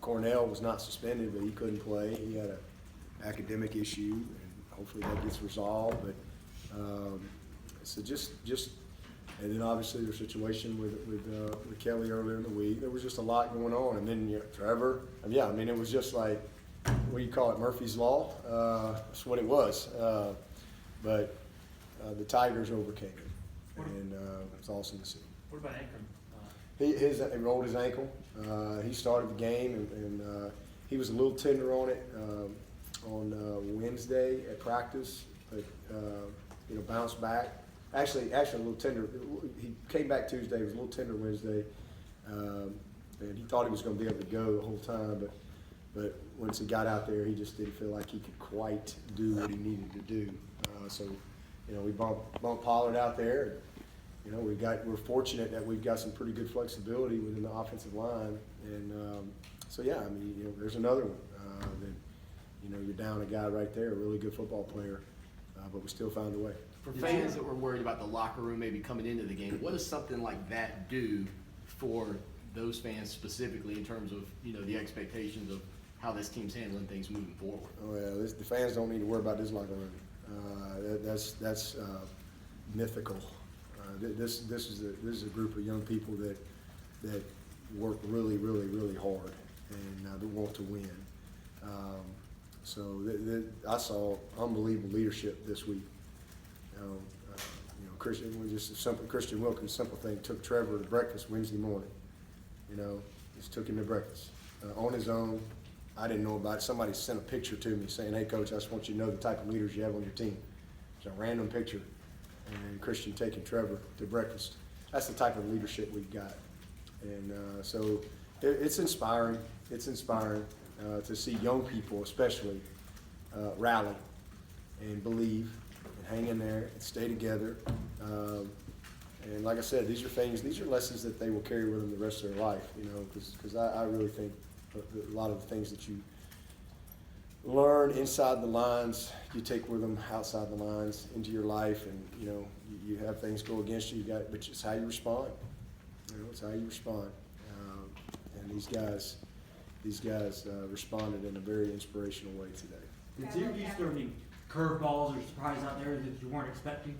Cornell was not suspended, but he couldn't play. He had an academic issue, and hopefully that gets resolved. But so just, and then obviously their situation with Kelly earlier in the week. There was just a lot going on, and then Trevor. Yeah, I mean it was just like, what do you call it, Murphy's Law? That's what it was. But the Tigers overcame it, and it was awesome to see. What about Akron? He rolled his ankle. He started the game, and he was a little tender on it on Wednesday at practice, but bounced back. Actually, a little tender. He came back Tuesday. He was a little tender Wednesday, and he thought he was going to be able to go the whole time, but once he got out there, he just didn't feel like he could quite do what he needed to do. So, we bumped Pollard out there. We're fortunate that we've got some pretty good flexibility within the offensive line, and so yeah, I mean, there's another one that you're down a guy right there, a really good football player, but we still found a way. For fans that were worried about the locker room maybe coming into the game, what does something like that do for those fans specifically in terms of the expectations of how this team's handling things moving forward? Oh yeah, the fans don't need to worry about this locker room. That's mythical. This is a group of young people that work really, really, really hard and that want to win. So I saw unbelievable leadership this week. Christian Wilkins, simple thing, took Trevor to breakfast Wednesday morning. Just took him to breakfast on his own. I didn't know about it. Somebody sent a picture to me saying, "Hey, Coach, I just want you to know the type of leaders you have on your team." It's a random picture. And Christian taking Trevor to breakfast. That's the type of leadership we've got. And so it's inspiring. It's inspiring to see young people especially rally and believe and hang in there and stay together. And like I said, these are lessons that they will carry with them the rest of their life, because I really think a lot of the things that you learn inside the lines, you take with them outside the lines into your life, and you have things go against you. But it's how you respond. It's how you respond. And these guys responded in a very inspirational way today. Did Syracuse throw any curveballs or surprises out there that you weren't expecting?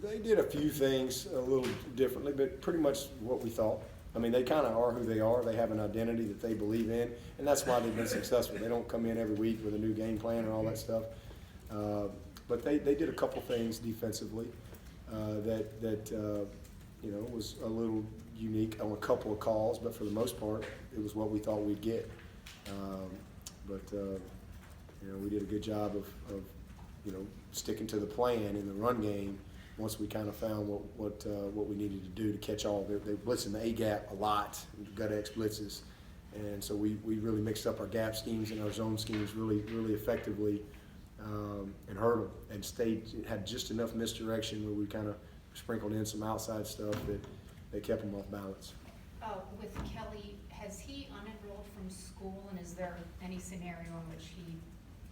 They did a few things a little differently, but pretty much what we thought. I mean, they kind of are who they are. They have an identity that they believe in, and that's why they've been successful. They don't come in every week with a new game plan and all that stuff. But they did a couple things defensively that was a little unique on a couple of calls, but for the most part, it was what we thought we'd get. We did a good job of sticking to the plan in the run game. Once we kind of found what we needed to do to catch all, they blitzed in the A gap a lot, gut X blitzes, and so we really mixed up our gap schemes and our zone schemes really effectively, and hurt them, and had just enough misdirection where we kind of sprinkled in some outside stuff that kept them off balance. With Kelly, has he unenrolled from school, and is there any scenario in which he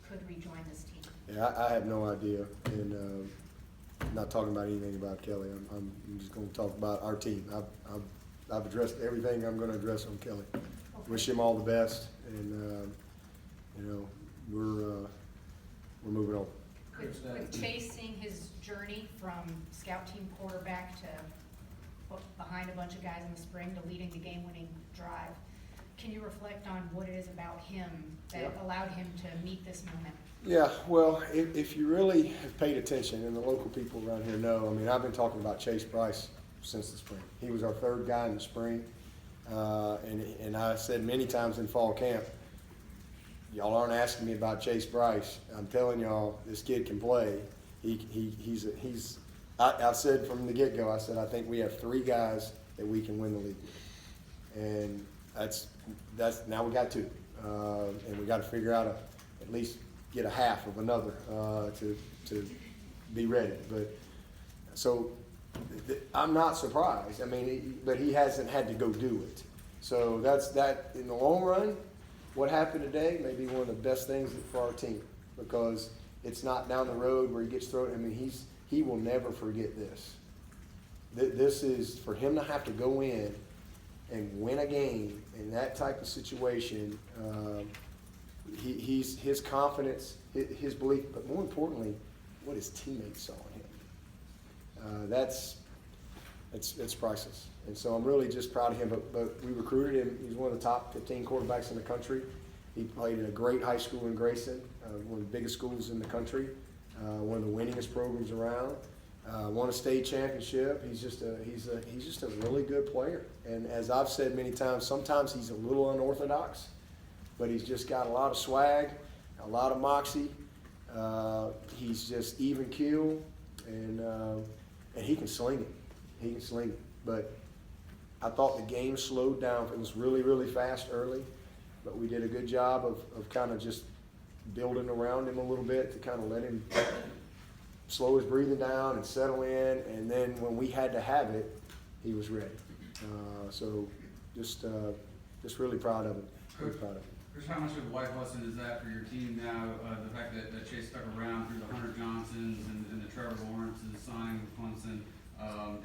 could rejoin this team? Yeah, I have no idea, and I'm not talking about anything about Kelly. I'm just going to talk about our team. I've addressed everything I'm going to address on Kelly. Okay. Wish him all the best, and we're moving on. With chasing his journey from scout team quarterback to behind a bunch of guys in the spring to leading the game-winning drive, can you reflect on what it is about him that allowed him to meet this moment? Yeah, well, if you really have paid attention, and the local people around here know, I mean, I've been talking about Chase Bryce since the spring. He was our third guy in the spring, and I said many times in fall camp, y'all aren't asking me about Chase Bryce. I'm telling y'all, this kid can play. I said from the get-go, I said, I think we have three guys that we can win the league with. And that's now we got two. And we got to figure out at least get a half of another to be ready. But so I'm not surprised. I mean, but he hasn't had to go do it. So that's that in the long run. What happened today may be one of the best things for our team, because it's not down the road where he gets thrown. I mean, he will never forget this. This is for him to have to go in and win a game in that type of situation, he's his confidence, his belief, but more importantly, what his teammates saw in him. It's priceless. And so I'm really just proud of him. But we recruited him. He's one of the top 15 quarterbacks in the country. He played in a great high school in Grayson, one of the biggest schools in the country, one of the winningest programs around. Won a state championship. He's just a really good player. And as I've said many times, sometimes he's a little unorthodox, but he's just got a lot of swag, a lot of moxie. He's just even keel, and he can sling it. He can sling it. But I thought the game slowed down. It was really, really fast early, but we did a good job of kind of just building around him a little bit to kind of let him slow his breathing down and settle in. And then when we had to have it, he was ready. So just really proud of him. Really proud of him. Chris, how much of a life lesson is that for your team now? The fact that Chase stuck around through the Hunter Johnsons and the Trevor Lawrence's signing with Clemson,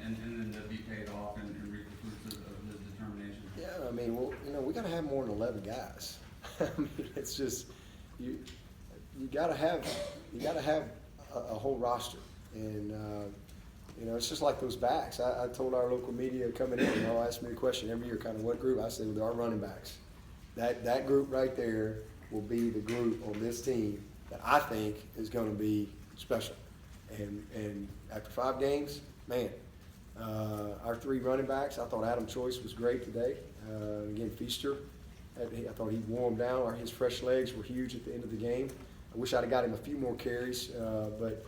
and then to be paid off and reap the fruits of his determination. Yeah, I mean, well, we got to have more than 11 guys. I mean, it's just you got to have a whole roster, and it's just like those backs. I told our local media coming in, they'll ask me a question every year, kind of what group. I said, well, our running backs. That group right there will be the group on this team that I think is going to be special. And after 5 games, man, our 3 running backs, I thought Adam Choice was great today. Again, Feaster, I thought he wore him down. His fresh legs were huge at the end of the game. I wish I'd have got him a few more carries, but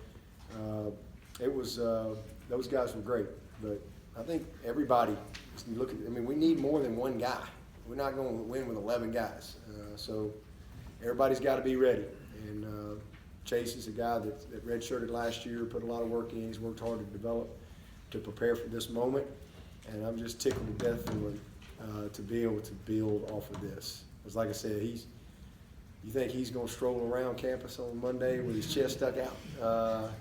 it was those guys were great. But I think everybody, you look at, I mean, we need more than one guy. We're not going to win with 11 guys. So everybody's got to be ready. And Chase is a guy that redshirted last year, put a lot of work in. He's worked hard to develop, to prepare for this moment. And I'm just tickled to death to be able to build off of this. Because like I said, you think he's going to stroll around campus on Monday with his chest stuck out?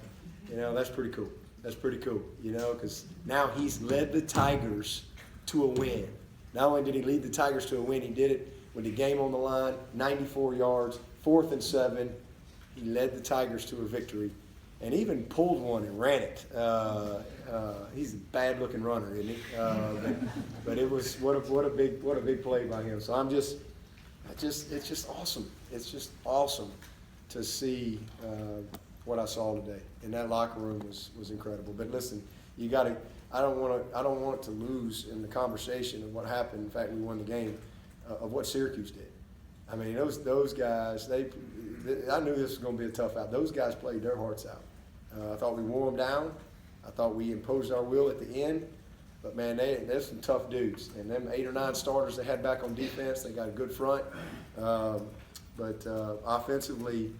That's pretty cool. That's pretty cool, because now he's led the Tigers to a win. Not only did he lead the Tigers to a win, he did it with the game on the line, 94 yards, 4th and 7. He led the Tigers to a victory, and even pulled one and ran it. He's a bad-looking runner, isn't he? But it was what a big play by him. So it's just awesome. It's just awesome to see what I saw today. And that locker room was incredible. But listen, you got to. I don't want to lose in the conversation of what happened. In fact, we won the game of what Syracuse did. I mean, those guys. I knew this was going to be a tough out. Those guys played their hearts out. I thought we wore them down. I thought we imposed our will at the end. But man, they're some tough dudes. And them 8 or 9 starters they had back on defense, they got a good front. But offensively,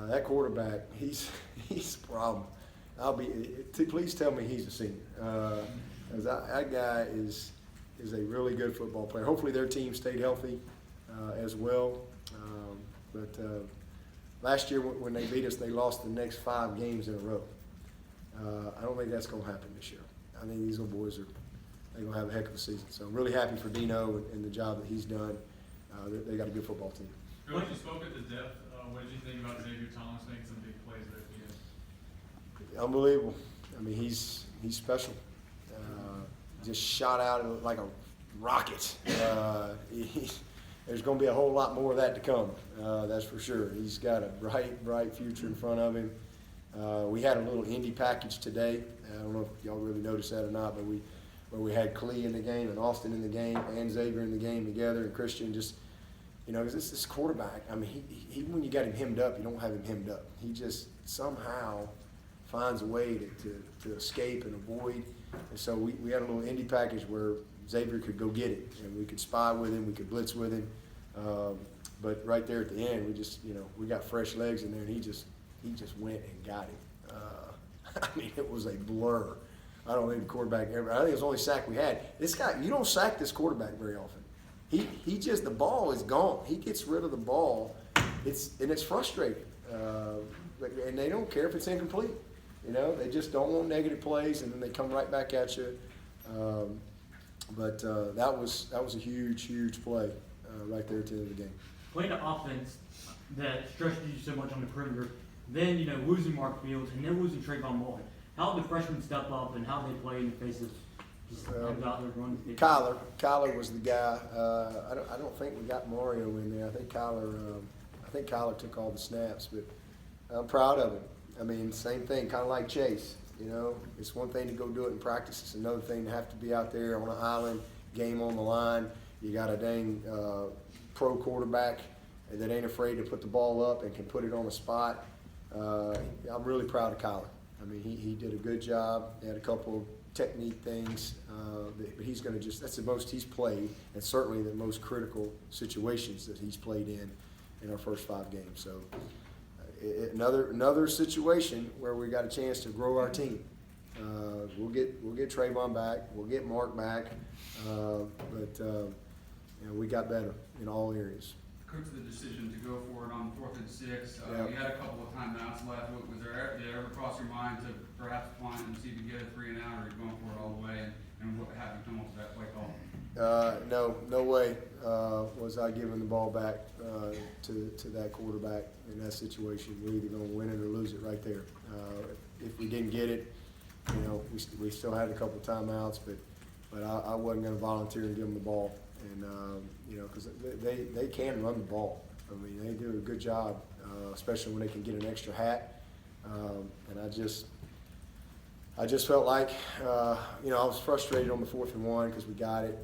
that quarterback, he's a problem. Please tell me he's a senior. Because that guy is a really good football player. Hopefully their team stayed healthy as well. But last year when they beat us, they lost the next 5 games in a row. I don't think that's going to happen this year. I think these little boys they're going to have a heck of a season. So I'm really happy for Dino and the job that he's done. They got a good football team. Coach, you spoke at the depth. What did you think about Xavier Thomas making some big plays there at the end? Unbelievable. I mean, he's special. Just shot out like a rocket. There's going to be a whole lot more of that to come. That's for sure. He's got a bright future in front of him. We had a little indie package today. I don't know if y'all really noticed that or not, but where we had Klee in the game and Austin in the game and Xavier in the game together, and Christian just, because this quarterback, I mean, he when you got him hemmed up, you don't have him hemmed up. He just somehow finds a way to escape and avoid. And so we had a little indie package where Xavier could go get it, and we could spy with him, we could blitz with him. But right there at the end, we just, we got fresh legs in there, and he just went and got him. I mean, it was a blur. I don't think the quarterback ever. I think it was the only sack we had. This guy, you don't sack this quarterback very often. He just, the ball is gone. He gets rid of the ball. It's frustrating. And they don't care if it's incomplete. They just don't want negative plays, and then they come right back at you. But that was a huge play right there at the end of the game. Playing an offense that stretched you so much on the perimeter, then, losing Mark Fields and then losing Trayvon Mullen. How did the freshmen step up and how did they play in the face of just them out there running? Kyler was the guy. I don't think we got Mario in there. I think Kyler took all the snaps, but I'm proud of him. I mean, same thing, kind of like Chase. It's one thing to go do it in practice. It's another thing to have to be out there on an island, game on the line. You got a dang pro quarterback that ain't afraid to put the ball up and can put it on the spot. I'm really proud of Kyler. I mean, he did a good job. He had a couple of technique things, but he's going to that's the most he's played, and certainly the most critical situations that he's played in our first 5 games. So another situation where we got a chance to grow our team. We'll get Trayvon back. We'll get Mark back, but we got better in all areas. Coach, the decision to go for it on 4th and 6. Yeah. You had a couple of timeouts left. Did it ever cross your mind to perhaps punt and see if you get a 3 and out, or are you going for it all the way? And what happened to come up with that play call? No way was I giving the ball back to that quarterback in that situation. We're either going to win it or lose it right there. If we didn't get it, we still had a couple of timeouts, but I wasn't going to volunteer and give them the ball. And because they can run the ball. I mean, they do a good job, especially when they can get an extra hat. And I just felt like, I was frustrated on the 4th and 1 because we got it,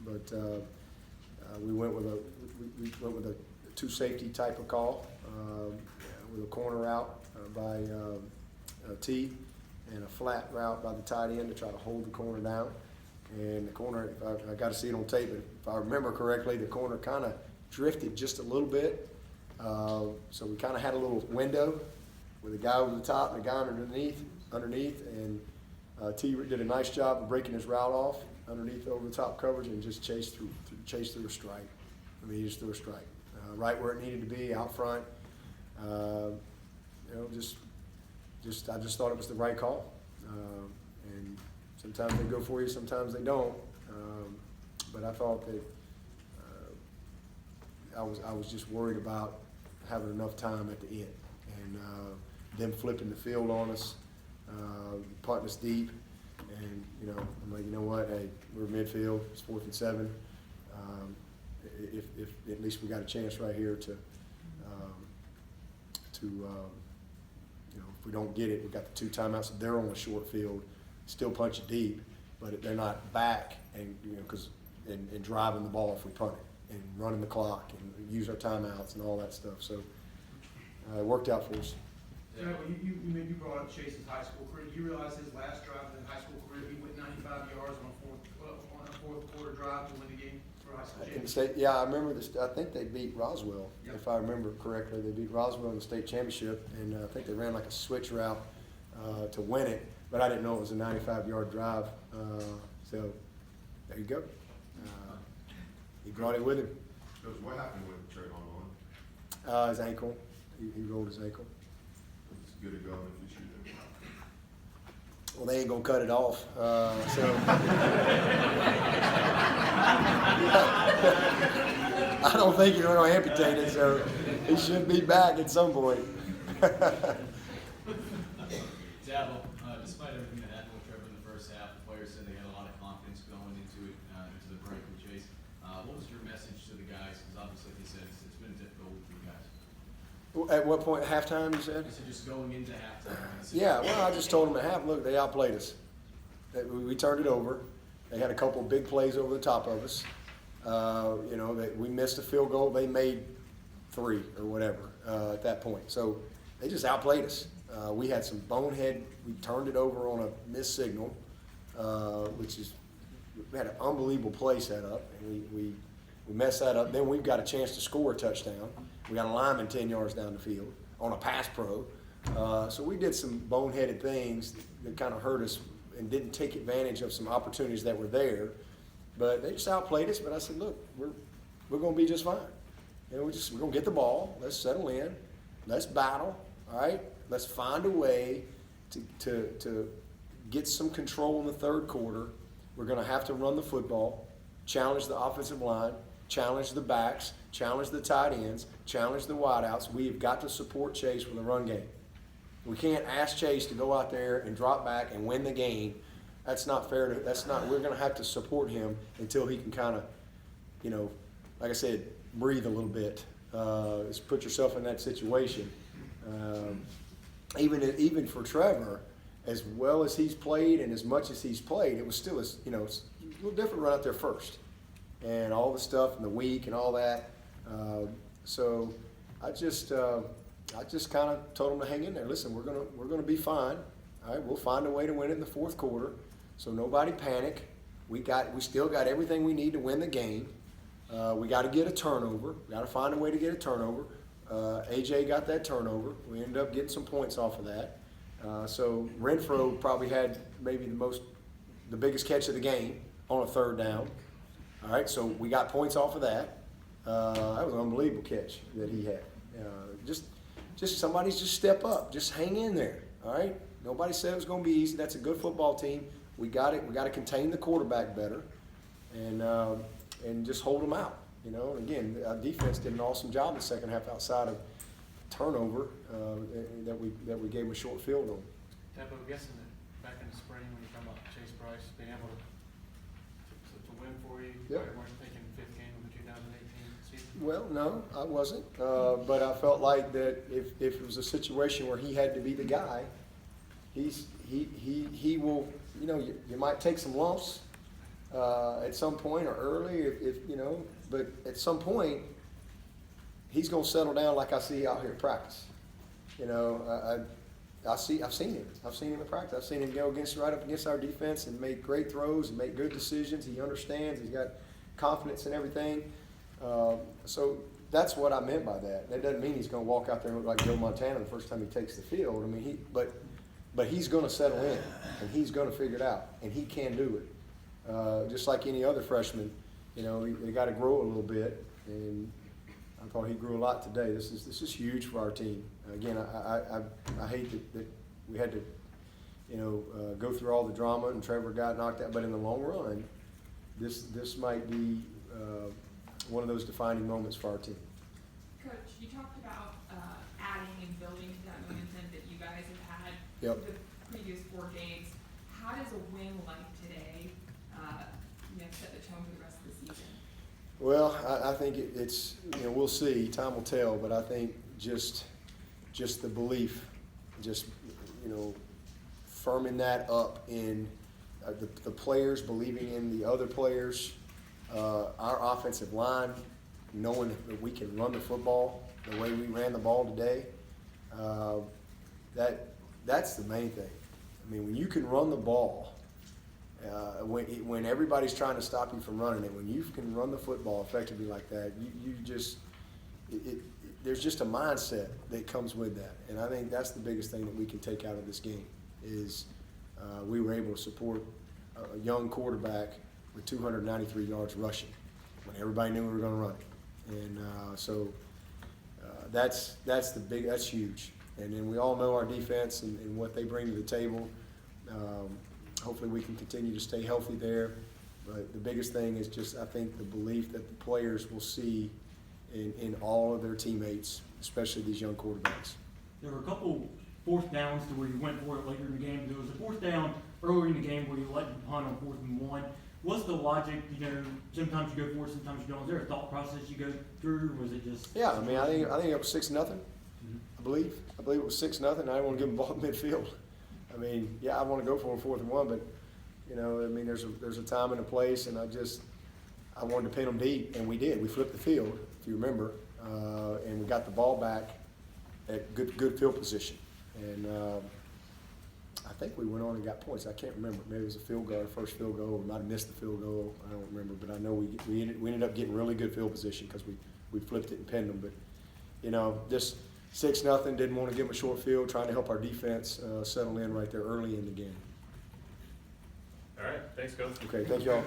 but we went with a 2 safety type of call with a corner out by T and a flat route by the tight end to try to hold the corner down. And the corner, I got to see it on tape, but if I remember correctly, the corner kind of drifted just a little bit. So we kind of had a little window with a guy over the top and a guy underneath, and T did a nice job of breaking his route off underneath over the top coverage and just chased through a strike. I mean, he just threw a strike right where it needed to be, out front. I just thought it was the right call. And sometimes they go for you, sometimes they don't. But I thought that I was just worried about having enough time at the end and them flipping the field on us, putting us deep. And I'm like, you know what? Hey, we're midfield. It's 4th and 7. If at least we got a chance right here to if we don't get it, we got the 2 timeouts. They're on a short field, still punch it deep, but they're not back and and driving the ball if we punt it and running the clock and use our timeouts and all that stuff. So it worked out for us. You brought up Chase's high school career. You realize his last drive in high school career, he went 95 yards on a fourth quarter drive to win the game for high school championship. Yeah, I remember this. I think they beat Roswell, if I remember correctly. They beat Roswell in the state championship, and I think they ran like a switch route to win it. But I didn't know it was a 95-yard drive. So there you go. He brought it with him. Coach, what happened with Trayvon Mullen? His ankle. He rolled his ankle. It's good to go if you shoot it. Well, they ain't gonna cut it off. I don't think you're gonna amputate it. So he should be back at some point. Dabble, despite everything that happened with Trevor in the first half, the players said they had a lot of confidence going into it, into the break with Chase. What was your message to the guys? Because obviously, like you said, it's been a difficult week for you guys. At what point? Halftime, you said? I said just going into halftime. Yeah. Well, I just told them at half. Look, they outplayed us. We turned it over. They had a couple of big plays over the top of us. We missed a field goal. They made 3 or whatever at that point. So they just outplayed us. We had some bonehead. We turned it over on a missed signal, which is we had an unbelievable play set up, and we messed that up. Then we've got a chance to score a touchdown. We got a lineman 10 yards down the field on a pass pro. So we did some boneheaded things that kind of hurt us and didn't take advantage of some opportunities that were there. But they just outplayed us. But I said, look, we're going to be just fine. We're going to get the ball. Let's settle in. Let's battle. All right. Let's find a way to get some control in the third quarter We're going to have to run the football, challenge the offensive line, challenge the backs, challenge the tight ends, challenge the wideouts. We have got to support Chase with a run game. We can't ask Chase to go out there and drop back and win the game. That's not fair. We're going to have to support him until he can kind of, you know, like I said, breathe a little bit. Just put yourself in that situation. Even for Trevor, as well as he's played and as much as he's played, it was still, it's a little different run out there first, and all the stuff in the week and all that. So I just kind of told him to hang in there. Listen, we're gonna be fine. All right, we'll find a way to win it in the fourth quarter. So nobody panic. We still got everything we need to win the game. We got to get a turnover. We got to find a way to get a turnover. AJ got that turnover. We ended up getting some points off of that. So Renfro probably had maybe the biggest catch of the game on a third down. All right, so we got points off of that. That was an unbelievable catch that he had. Just somebody's just step up. Just hang in there. All right. Nobody said it was going to be easy. That's a good football team. We got it. We got to contain the quarterback better, and just hold them out. And again, our defense did an awesome job in the second half outside of turnover that we gave them a short field on. I'm guessing that back in the spring when you talk about Chase Bryce being able to win for you, you Yep. weren't thinking fifth game of the 2018 season? Well, no, I wasn't. But I felt like that if it was a situation where he had to be the guy, he will. You might take some lumps at some point or early, if but at some point he's going to settle down like I see out here at practice. I've seen him. I've seen him in practice. I've seen him go right up against our defense and make great throws and make good decisions. He understands. He's got confidence in everything. So that's what I meant by that. That doesn't mean he's going to walk out there and look like Joe Montana the first time he takes the field. I mean, but he's going to settle in, and he's going to figure it out, and he can do it. Just like any other freshman, they got to grow a little bit, and I thought he grew a lot today. This is huge for our team. Again, I hate that we had to, go through all the drama and Trevor got knocked out, but in the long run, this might be one of those defining moments for our team. Coach, you talked about adding and building to that momentum that you guys have had Yep. the previous 4 games. How does a win like today set the tone for the rest of the season? Well, I think it's we'll see. Time will tell, but I think just the belief, firming that up in the players, believing in the other players, our offensive line, knowing that we can run the football the way we ran the ball today. That's the main thing. I mean, when you can run the ball, when everybody's trying to stop you from running it, when you can run the football effectively like that, there's just a mindset that comes with that. And I think that's the biggest thing that we can take out of this game is we were able to support a young quarterback with 293 yards rushing when everybody knew we were going to run it. And so that's huge. And then we all know our defense and what they bring to the table. Hopefully we can continue to stay healthy there. But the biggest thing is just, I think, the belief that the players will see in all of their teammates, especially these young quarterbacks. There were a couple fourth downs to where you went for it later in the game. There was a fourth down earlier in the game where you let them punt on 4th and 1. What's the logic? Sometimes you go for it, sometimes you don't. Is there a thought process you go through, or was it just? Yeah, I mean, I think it was 6-0. I believe it was 6-0. I didn't want to give them the ball at midfield. I mean, yeah, I want to go for 4th and 1, but I mean, there's a time and a place, and I wanted to pin them deep, and we did. We flipped the field, if you remember, and we got the ball back at good field position, and I think we went on and got points. I can't remember. Maybe it was a field goal, first field goal. We might have missed the field goal. I don't remember, but I know we ended up getting really good field position because we flipped it and pinned them. But just 6-0. Didn't want to give them a short field. Trying to help our defense settle in right there early in the game. All right, thanks, Coach. Okay, thank y'all.